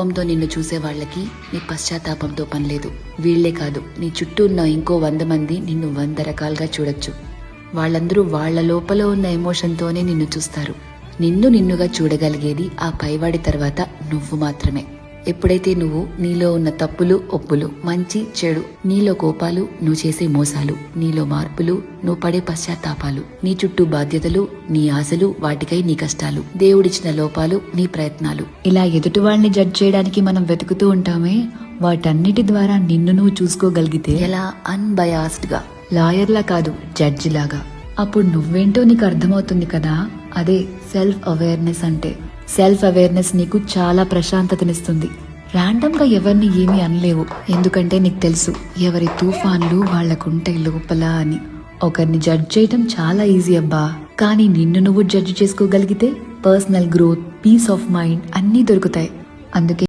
కోపంతో నిన్ను చూసే వాళ్ళకి నీ పశ్చాత్తాపంతో పనిలేదు. వీళ్లే కాదు, నీ చుట్టూ ఉన్న ఇంకో 100 మంది నిన్ను 100 రకాలుగా చూడొచ్చు. వాళ్ళందరూ వాళ్ల లోపల ఉన్న ఎమోషన్తోనే నిన్ను చూస్తారు. నిన్ను నిన్నుగా చూడగలిగేది ఆ పైవాడి తర్వాత నువ్వు మాత్రమే. ఎప్పుడైతే నువ్వు నీలో ఉన్న తప్పులు, ఒప్పులు, మంచి, చెడు, నీలో కోపాలు, నువ్వు చేసే మోసాలు, నీలో మార్పులు, నువ్వు పడే పశ్చాత్తాపాలు, నీ చుట్టూ బాధ్యతలు, నీ ఆశలు, వాటికై నీ కష్టాలు, దేవుడిచ్చిన లోపాలు, నీ ప్రయత్నాలు, ఇలా ఎదుటి వాళ్ళని జడ్జ్ చేయడానికి మనం వెతుకుతూ ఉంటామే, వాటన్నిటి ద్వారా నిన్ను నువ్వు చూసుకోగలిగితే ఎలా అన్బయాస్డ్ గా, లాయర్లా కాదు జడ్జి లాగా, అప్పుడు నువ్వేంటో నీకు అర్థమవుతుంది కదా. అదే సెల్ఫ్ అవేర్నెస్ అంటే. సెల్ఫ్ అవేర్నెస్ నీకు చాలా ప్రశాంతతనిస్తుంది. ర్యాండమ్ గా ఎవరిని ఏమీ అనలేవు, ఎందుకంటే నీకు తెలుసు ఎవరి తుఫాన్లు వాళ్లకుంటాయి లోపల అని. ఒకరిని జడ్జ్ చేయడం చాలా ఈజీ అబ్బా, కానీ నిన్ను నువ్వు జడ్జ్ చేసుకోగలిగితే personal growth, peace of mind అన్నీ దొరుకుతాయి. అందుకే